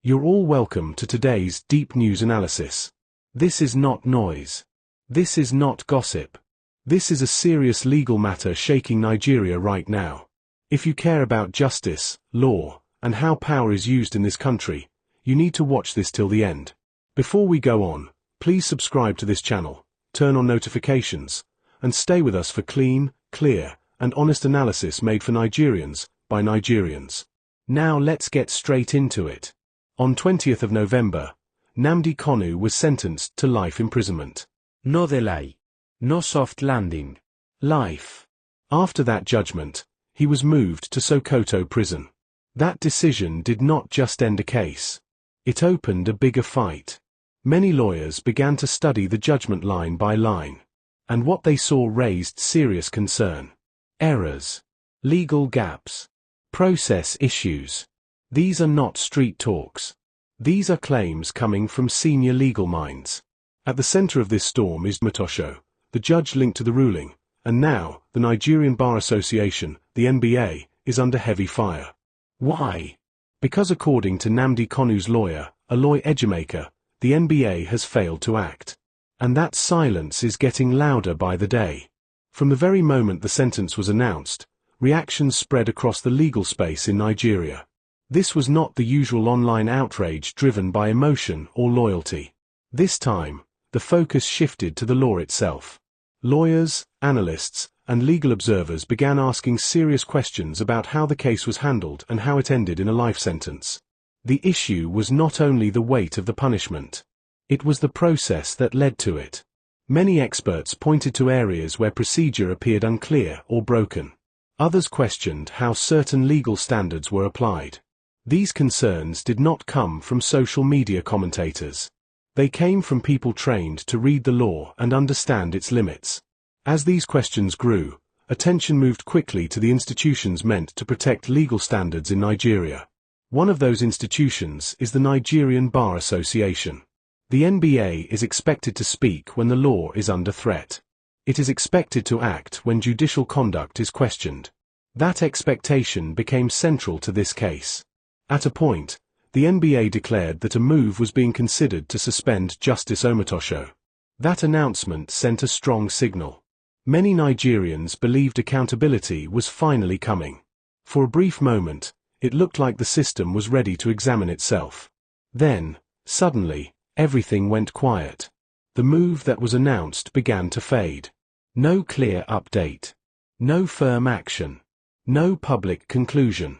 You're all welcome to today's deep news analysis. This is not noise. This is not gossip. This is a serious legal matter shaking Nigeria right now. If you care about justice, law, and how power is used in this country, you need to watch this till the end. Before we go on, please subscribe to this channel, turn on notifications, and stay with us for clean, clear, and honest analysis made for Nigerians, by Nigerians. Now let's get straight into it. On 20th of November, Nnamdi Kanu was sentenced to life imprisonment. No delay. No soft landing. Life. After that judgment, he was moved to Sokoto Prison. That decision did not just end a case. It opened a bigger fight. Many lawyers began to study the judgment line by line. And what they saw raised serious concern. Errors. Legal gaps. Process issues. These are not street talks. These are claims coming from senior legal minds. At the center of this storm is Omotosho, the judge linked to the ruling, and now, the Nigerian Bar Association, the NBA, is under heavy fire. Why? Because according to Nnamdi Kanu's lawyer, Aloy Ejimakor, the NBA has failed to act. And that silence is getting louder by the day. From the very moment the sentence was announced, reactions spread across the legal space in Nigeria. This was not the usual online outrage driven by emotion or loyalty. This time, the focus shifted to the law itself. Lawyers, analysts, and legal observers began asking serious questions about how the case was handled and how it ended in a life sentence. The issue was not only the weight of the punishment. It was the process that led to it. Many experts pointed to areas where procedure appeared unclear or broken. Others questioned how certain legal standards were applied. These concerns did not come from social media commentators. They came from people trained to read the law and understand its limits. As these questions grew, attention moved quickly to the institutions meant to protect legal standards in Nigeria. One of those institutions is the Nigerian Bar Association. The NBA is expected to speak when the law is under threat. It is expected to act when judicial conduct is questioned. That expectation became central to this case. At a point, the NBA declared that a move was being considered to suspend Justice Omotosho. That announcement sent a strong signal. Many Nigerians believed accountability was finally coming. For a brief moment, it looked like the system was ready to examine itself. Then, suddenly, everything went quiet. The move that was announced began to fade. No clear update. No firm action. No public conclusion.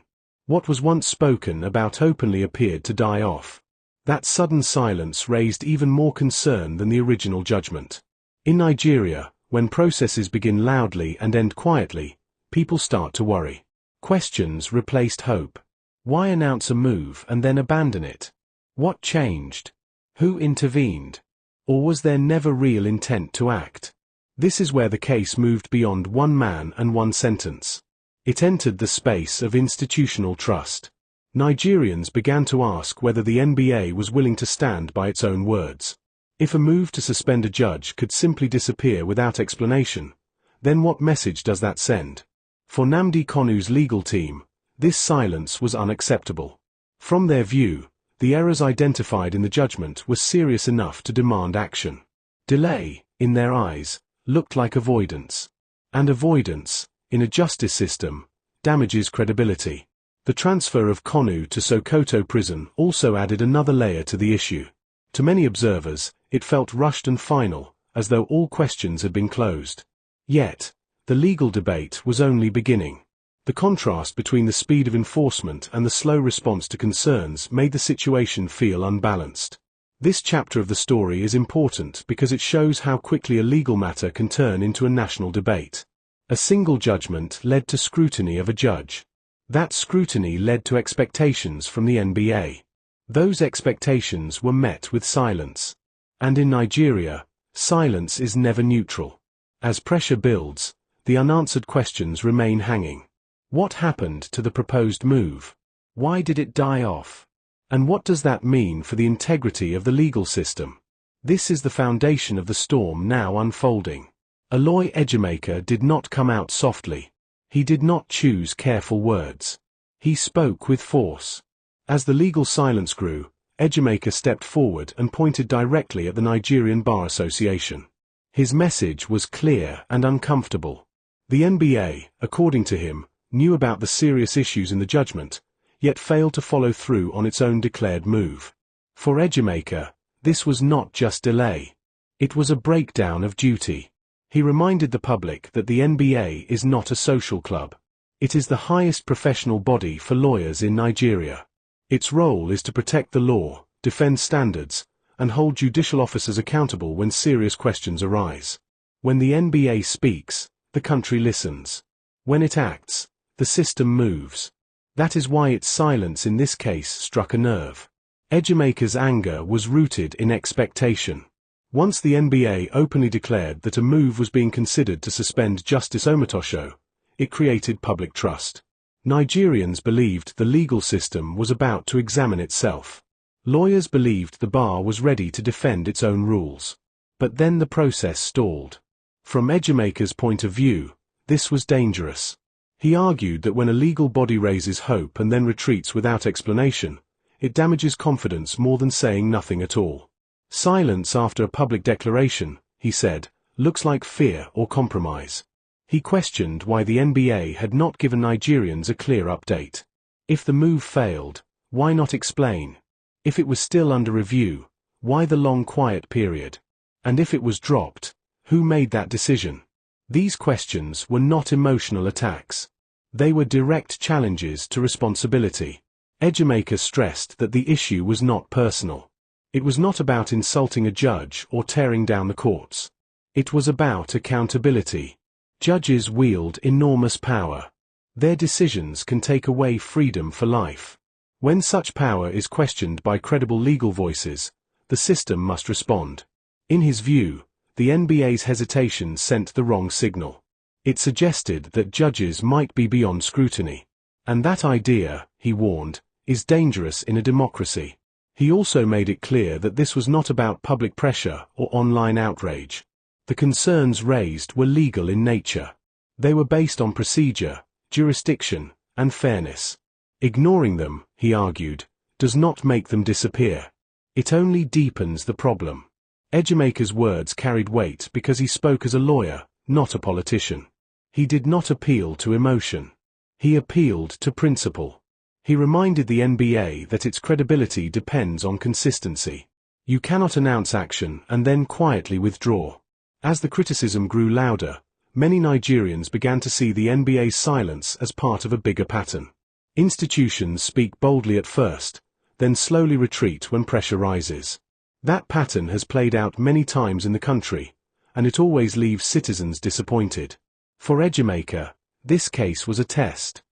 What was once spoken about openly appeared to die off. That sudden silence raised even more concern than the original judgment. In Nigeria, when processes begin loudly and end quietly, people start to worry. Questions replaced hope. Why announce a move and then abandon it? What changed? Who intervened? Or was there never real intent to act? This is where the case moved beyond one man and one sentence. It entered the space of institutional trust. Nigerians began to ask whether the NBA was willing to stand by its own words. If a move to suspend a judge could simply disappear without explanation, then what message does that send? For Nnamdi Kanu's legal team, this silence was unacceptable. From their view, the errors identified in the judgment were serious enough to demand action. Delay, in their eyes, looked like avoidance. And avoidance, in a justice system, damages credibility. The transfer of Kanu to Sokoto Prison also added another layer to the issue. To many observers, it felt rushed and final, as though all questions had been closed. Yet, the legal debate was only beginning. The contrast between the speed of enforcement and the slow response to concerns made the situation feel unbalanced. This chapter of the story is important because it shows how quickly a legal matter can turn into a national debate. A single judgment led to scrutiny of a judge. That scrutiny led to expectations from the NBA. Those expectations were met with silence. And in Nigeria, silence is never neutral. As pressure builds, the unanswered questions remain hanging. What happened to the proposed move? Why did it die off? And what does that mean for the integrity of the legal system? This is the foundation of the storm now unfolding. Aloy Ejimakor did not come out softly. He did not choose careful words. He spoke with force. As the legal silence grew, Ejimakor stepped forward and pointed directly at the Nigerian Bar Association. His message was clear and uncomfortable. The NBA, according to him, knew about the serious issues in the judgment, yet failed to follow through on its own declared move. For Ejimakor, this was not just delay. It was a breakdown of duty. He reminded the public that the NBA is not a social club. It is the highest professional body for lawyers in Nigeria. Its role is to protect the law, defend standards, and hold judicial officers accountable when serious questions arise. When the NBA speaks, the country listens. When it acts, the system moves. That is why its silence in this case struck a nerve. Ejimakor's anger was rooted in expectation. Once the NBA openly declared that a move was being considered to suspend Justice Omotosho, it created public trust. Nigerians believed the legal system was about to examine itself. Lawyers believed the bar was ready to defend its own rules. But then the process stalled. From Ejimakor's point of view, this was dangerous. He argued that when a legal body raises hope and then retreats without explanation, it damages confidence more than saying nothing at all. Silence after a public declaration, he said, looks like fear or compromise. He questioned why the NBA had not given Nigerians a clear update. If the move failed, why not explain? If it was still under review, why the long quiet period? And if it was dropped, who made that decision? These questions were not emotional attacks. They were direct challenges to responsibility. Ejimakor stressed that the issue was not personal. It was not about insulting a judge or tearing down the courts. It was about accountability. Judges wield enormous power. Their decisions can take away freedom for life. When such power is questioned by credible legal voices, the system must respond. In his view, the NBA's hesitation sent the wrong signal. It suggested that judges might be beyond scrutiny. And that idea, he warned, is dangerous in a democracy. He also made it clear that this was not about public pressure or online outrage. The concerns raised were legal in nature. They were based on procedure, jurisdiction, and fairness. Ignoring them, he argued, does not make them disappear. It only deepens the problem. Ejimakor's words carried weight because he spoke as a lawyer, not a politician. He did not appeal to emotion. He appealed to principle. He reminded the NBA that its credibility depends on consistency. You cannot announce action and then quietly withdraw. As the criticism grew louder, many Nigerians began to see the NBA's silence as part of a bigger pattern. Institutions speak boldly at first, then slowly retreat when pressure rises. That pattern has played out many times in the country, and it always leaves citizens disappointed. For Ejimakor, this case was a test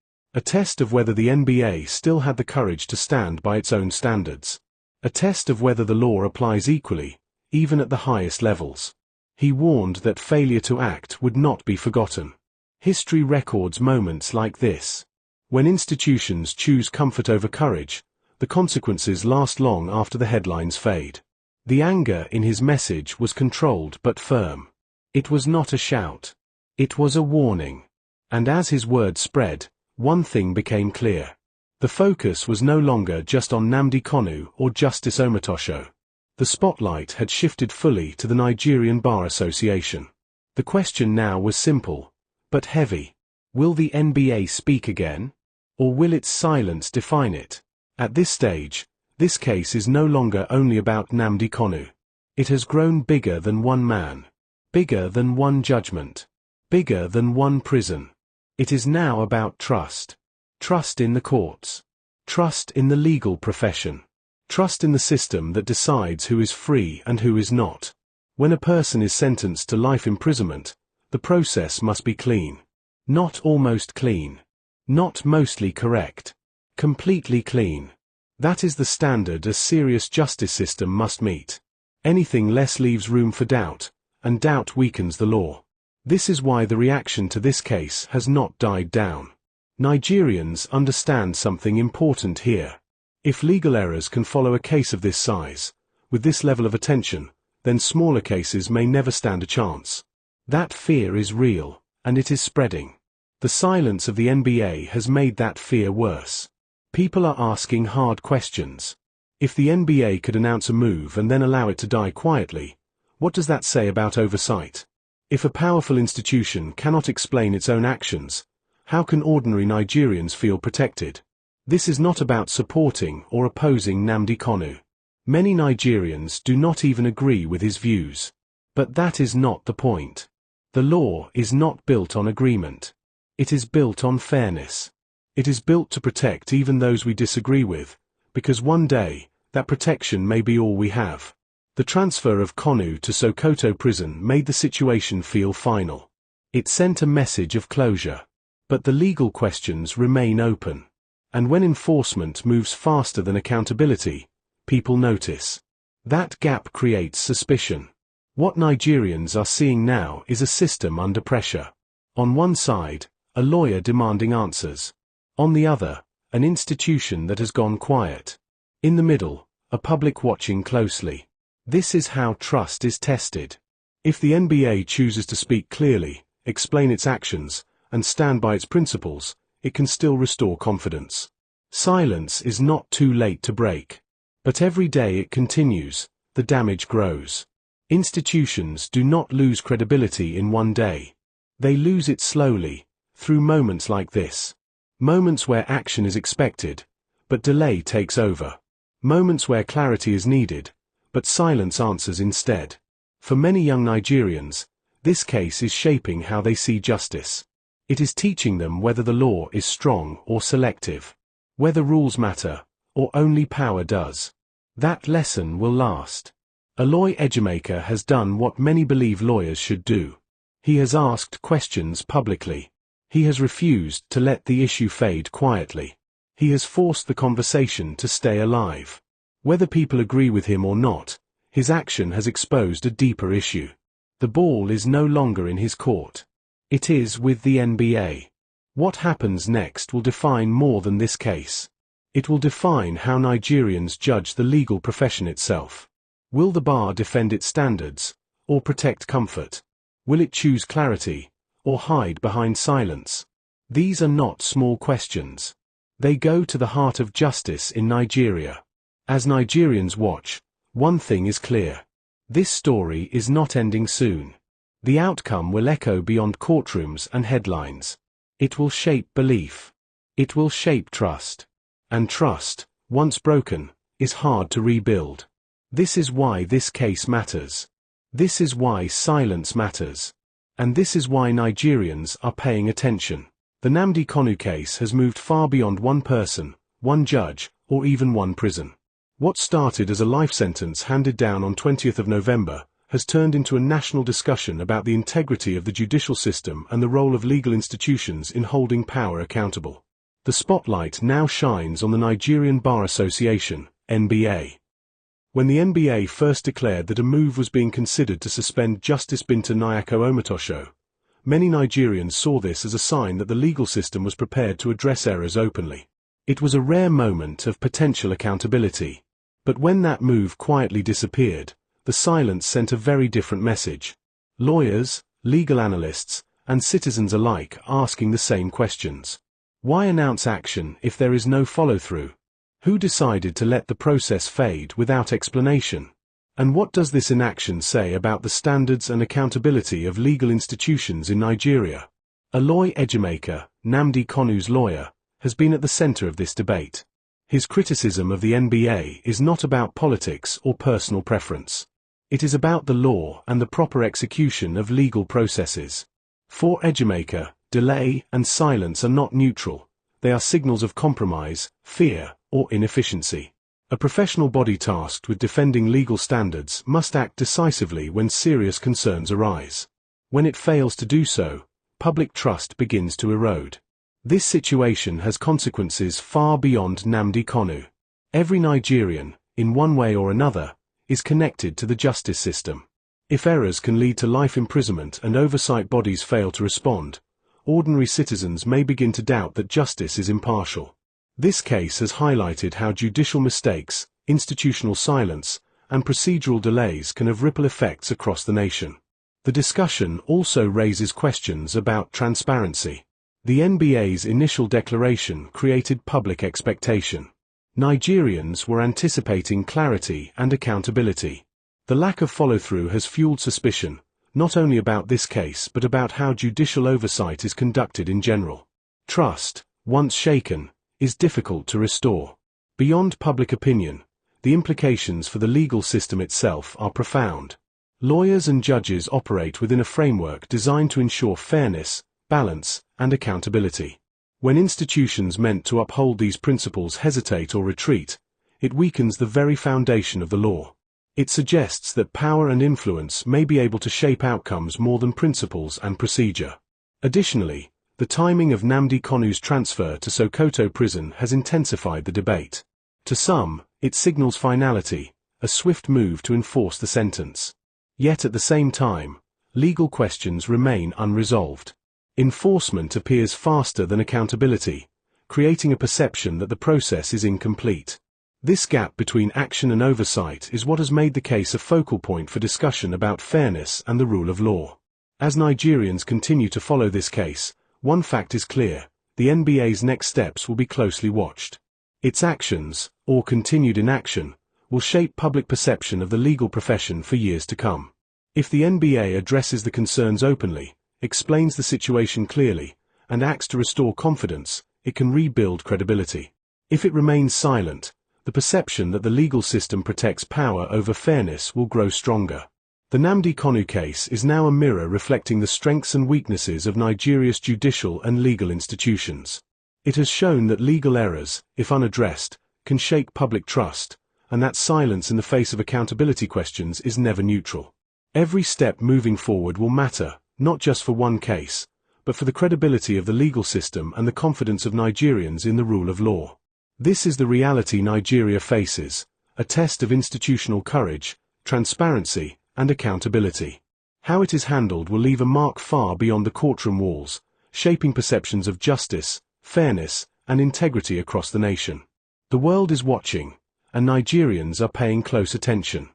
of whether the NBA still had the courage to stand by its own standards. A test of whether the law applies equally, even at the highest levels. He warned that failure to act would not be forgotten. History records moments like this. When institutions choose comfort over courage, the consequences last long after the headlines fade. The anger in his message was controlled but firm. It was not a shout. It was a warning. And as his words spread, one thing became clear. The focus was no longer just on Nnamdi Kanu or Justice Omotosho. The spotlight had shifted fully to the Nigerian Bar Association. The question now was simple, but heavy. Will the NBA speak again? Or will its silence define it? At this stage, this case is no longer only about Nnamdi Kanu. It has grown bigger than one man. Bigger than one judgment. Bigger than one prison. It is now about trust. Trust in the courts. Trust in the legal profession. Trust in the system that decides who is free and who is not. When a person is sentenced to life imprisonment, the process must be clean. Not almost clean. Not mostly correct. Completely clean. That is the standard a serious justice system must meet. Anything less leaves room for doubt, and doubt weakens the law. This is why the reaction to this case has not died down. Nigerians understand something important here. If legal errors can follow a case of this size, with this level of attention, then smaller cases may never stand a chance. That fear is real, and it is spreading. The silence of the NBA has made that fear worse. People are asking hard questions. If the NBA could announce a move and then allow it to die quietly, what does that say about oversight? If a powerful institution cannot explain its own actions, how can ordinary Nigerians feel protected? This is not about supporting or opposing Nnamdi Kanu. Many Nigerians do not even agree with his views. But that is not the point. The law is not built on agreement. It is built on fairness. It is built to protect even those we disagree with, because one day, that protection may be all we have. The transfer of Kanu to Sokoto Prison made the situation feel final. It sent a message of closure. But the legal questions remain open. And when enforcement moves faster than accountability, people notice. That gap creates suspicion. What Nigerians are seeing now is a system under pressure. On one side, a lawyer demanding answers. On the other, an institution that has gone quiet. In the middle, a public watching closely. This is how trust is tested. If the NBA chooses to speak clearly, explain its actions, and stand by its principles, it can still restore confidence. Silence is not too late to break. But every day it continues, the damage grows. Institutions do not lose credibility in one day. They lose it slowly, through moments like this. Moments where action is expected, but delay takes over. Moments where clarity is needed, but silence answers instead. For many young Nigerians, this case is shaping how they see justice. It is teaching them whether the law is strong or selective, whether rules matter, or only power does. That lesson will last. Aloy Ejimakor has done what many believe lawyers should do. He has asked questions publicly. He has refused to let the issue fade quietly. He has forced the conversation to stay alive. Whether people agree with him or not, his action has exposed a deeper issue. The ball is no longer in his court. It is with the NBA. What happens next will define more than this case. It will define how Nigerians judge the legal profession itself. Will the bar defend its standards, or protect comfort? Will it choose clarity, or hide behind silence? These are not small questions. They go to the heart of justice in Nigeria. As Nigerians watch, one thing is clear. This story is not ending soon. The outcome will echo beyond courtrooms and headlines. It will shape belief. It will shape trust. And trust, once broken, is hard to rebuild. This is why this case matters. This is why silence matters. And this is why Nigerians are paying attention. The Nnamdi Kanu case has moved far beyond one person, one judge, or even one prison. What started as a life sentence handed down on 20th of November has turned into a national discussion about the integrity of the judicial system and the role of legal institutions in holding power accountable. The spotlight now shines on the Nigerian Bar Association, NBA. When the NBA first declared that a move was being considered to suspend Justice Binta Nyako Omotosho, many Nigerians saw this as a sign that the legal system was prepared to address errors openly. It was a rare moment of potential accountability. But when that move quietly disappeared, the silence sent a very different message. Lawyers, legal analysts, and citizens alike asking the same questions. Why announce action if there is no follow-through? Who decided to let the process fade without explanation? And what does this inaction say about the standards and accountability of legal institutions in Nigeria? Aloy Ejimakor, Nnamdi Kanu's lawyer, has been at the center of this debate. His criticism of the NBA is not about politics or personal preference. It is about the law and the proper execution of legal processes. For Ejimakor, delay and silence are not neutral. They are signals of compromise, fear, or inefficiency. A professional body tasked with defending legal standards must act decisively when serious concerns arise. When it fails to do so, public trust begins to erode. This situation has consequences far beyond Nnamdi Kanu. Every Nigerian, in one way or another, is connected to the justice system. If errors can lead to life imprisonment and oversight bodies fail to respond, ordinary citizens may begin to doubt that justice is impartial. This case has highlighted how judicial mistakes, institutional silence, and procedural delays can have ripple effects across the nation. The discussion also raises questions about transparency. The NBA's initial declaration created public expectation. Nigerians were anticipating clarity and accountability. The lack of follow-through has fueled suspicion, not only about this case but about how judicial oversight is conducted in general. Trust, once shaken, is difficult to restore. Beyond public opinion, the implications for the legal system itself are profound. Lawyers and judges operate within a framework designed to ensure fairness, balance, and accountability. When institutions meant to uphold these principles hesitate or retreat, it weakens the very foundation of the law. It suggests that power and influence may be able to shape outcomes more than principles and procedure. Additionally, the timing of Nnamdi Kanu's transfer to Sokoto Prison has intensified the debate. To some, it signals finality, a swift move to enforce the sentence. Yet at the same time, legal questions remain unresolved. Enforcement appears faster than accountability, creating a perception that the process is incomplete. This gap between action and oversight is what has made the case a focal point for discussion about fairness and the rule of law. As Nigerians continue to follow this case, one fact is clear: the NBA's next steps will be closely watched. Its actions, or continued inaction, will shape public perception of the legal profession for years to come. If the NBA addresses the concerns openly, explains the situation clearly, and acts to restore confidence, it can rebuild credibility. If it remains silent, the perception that the legal system protects power over fairness will grow stronger. The Nnamdi Kanu case is now a mirror reflecting the strengths and weaknesses of Nigeria's judicial and legal institutions. It has shown that legal errors, if unaddressed, can shake public trust, and that silence in the face of accountability questions is never neutral. Every step moving forward will matter, not just for one case, but for the credibility of the legal system and the confidence of Nigerians in the rule of law. This is the reality Nigeria faces, a test of institutional courage, transparency, and accountability. How it is handled will leave a mark far beyond the courtroom walls, shaping perceptions of justice, fairness, and integrity across the nation. The world is watching, and Nigerians are paying close attention.